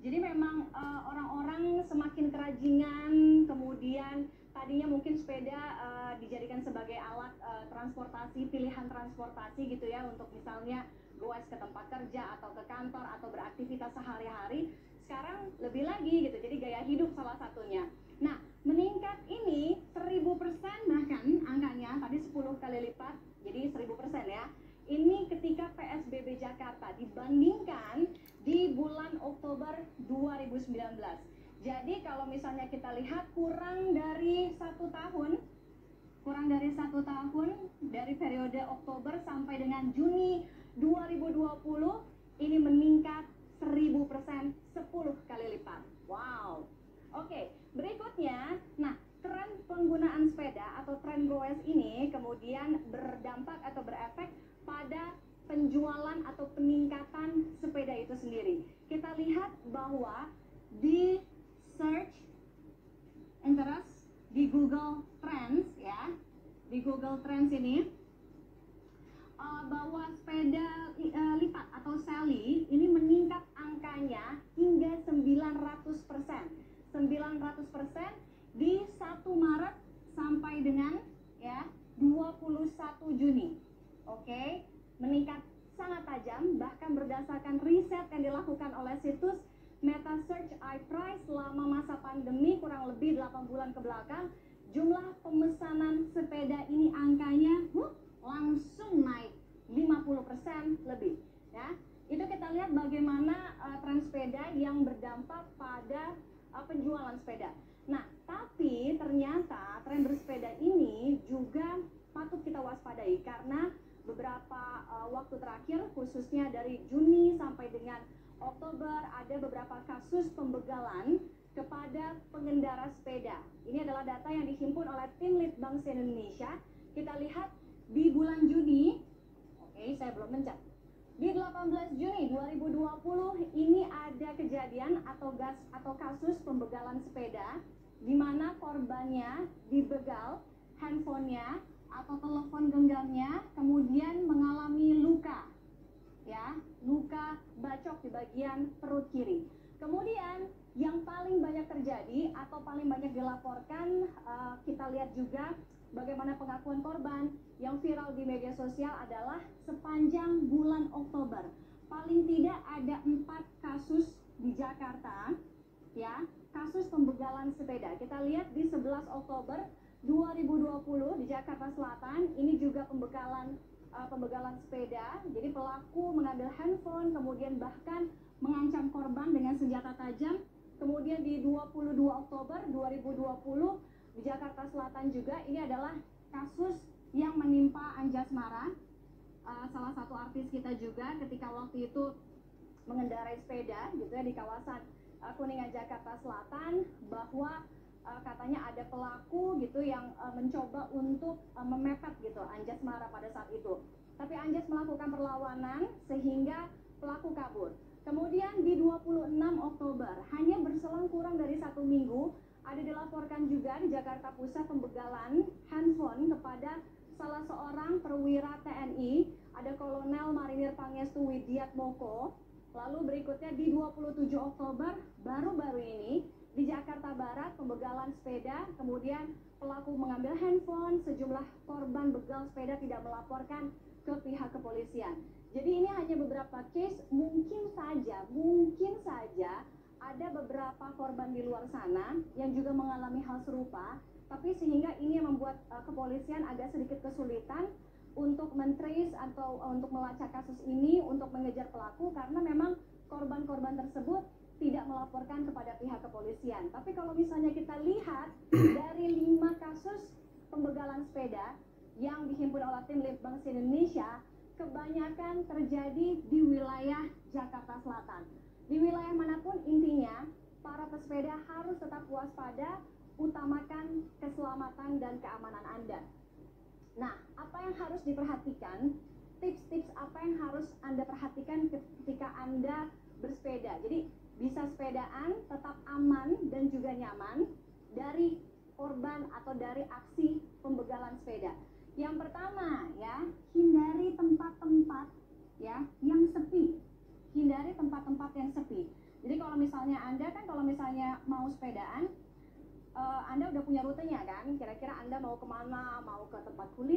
Jadi memang orang-orang semakin kerajingan, kemudian tadinya mungkin sepeda dijadikan sebagai alat transportasi, pilihan transportasi gitu ya, untuk misalnya goes ke tempat kerja atau ke kantor atau beraktivitas sehari-hari. Sekarang lebih lagi gitu, jadi gaya hidup salah satunya. Nah, meningkat ini 1000% bahkan angkanya, tadi 10 kali lipat, jadi 1000% ya. Ini ketika PSBB Jakarta dibandingkan di bulan Oktober 2019. Jadi kalau misalnya kita lihat kurang dari satu tahun dari periode Oktober sampai dengan Juni 2020 ini meningkat 1000%, 10 kali lipat. Wow. Oke, berikutnya, nah tren penggunaan sepeda atau tren goes ini kemudian berdampak atau berefek pada penjualan atau peningkatan sepeda itu sendiri. Kita lihat bahwa di search interest di Google Trends ya, di Google Trends ini bahwa sepeda lipat atau Sally ini meningkat angkanya hingga 900%. 900% di 1 Maret sampai dengan ya 21 Juni. Oke, meningkat sangat tajam, bahkan berdasarkan riset yang dilakukan oleh situs Meta Search iPrice selama masa pandemi kurang lebih 8 bulan ke belakang, jumlah pemesanan sepeda ini angkanya langsung naik 50% lebih ya. Itu kita lihat bagaimana tren sepeda yang berdampak pada penjualan sepeda. Nah, tapi ternyata tren bersepeda ini juga patut kita waspadai karena beberapa waktu terakhir, khususnya dari Juni sampai dengan Oktober, ada beberapa kasus pembegalan kepada pengendara sepeda. Ini adalah data yang dihimpun oleh tim Litbang Indonesia. Kita lihat di bulan Juni, oke, saya belum mencet. Di 18 Juni 2020 ini ada kejadian atau kasus pembegalan sepeda di mana korbannya dibegal handphonenya atau telepon genggamnya, kemudian mengalami luka ya, luka bacok di bagian perut kiri. Kemudian yang paling banyak terjadi atau paling banyak dilaporkan, kita lihat juga bagaimana pengakuan korban yang viral di media sosial adalah sepanjang bulan Oktober paling tidak ada 4 kasus di Jakarta ya, kasus pembegalan sepeda. Kita lihat di 11 Oktober 2020 di Jakarta Selatan, ini juga pembegalan sepeda. Jadi pelaku mengambil handphone, kemudian bahkan mengancam korban dengan senjata tajam. Kemudian di 22 Oktober 2020 di Jakarta Selatan juga, ini adalah kasus yang menimpa Anjasmara, salah satu artis kita juga, ketika waktu itu mengendarai sepeda gitu ya di kawasan Kuningan Jakarta Selatan, bahwa katanya ada pelaku gitu yang mencoba untuk memepet gitu Anjasmara pada saat itu. Tapi Anjas melakukan perlawanan sehingga pelaku kabur. Kemudian di 26 Oktober, hanya berselang kurang dari 1 minggu, ada dilaporkan juga di Jakarta Pusat pembegalan handphone kepada salah seorang perwira TNI, ada Kolonel Marinir Pangestu Widiatmoko. Lalu berikutnya di 27 Oktober, baru-baru ini, di Jakarta Barat, pembegalan sepeda, kemudian pelaku mengambil handphone, sejumlah korban begal sepeda tidak melaporkan ke pihak kepolisian. Jadi ini hanya beberapa case, mungkin saja ada beberapa korban di luar sana yang juga mengalami hal serupa, tapi sehingga ini yang membuat kepolisian agak sedikit kesulitan untuk mentrace atau untuk melacak kasus ini, untuk mengejar pelaku, karena memang korban-korban tersebut tidak melaporkan kepada pihak kepolisian. Tapi kalau misalnya kita lihat dari 5 kasus pembegalan sepeda yang dihimpun oleh tim Litbang Indonesia, kebanyakan terjadi di wilayah Jakarta Selatan. Di wilayah manapun, intinya para pesepeda harus tetap waspada, utamakan keselamatan dan keamanan Anda. Nah, apa yang harus diperhatikan? Tips-tips apa yang harus Anda perhatikan ketika Anda bersepeda? Jadi bisa sepedaan tetap aman dan juga nyaman dari korban atau dari aksi pembegalan sepeda. Yang pertama ya, hindari tempat-tempat ya yang sepi. Hindari tempat-tempat yang sepi. Jadi kalau misalnya misalnya Anda kan kalau misalnya mau sepedaan, Anda udah punya rutenya kan, kira-kira Anda mau kemana, mau ke tempat kuliner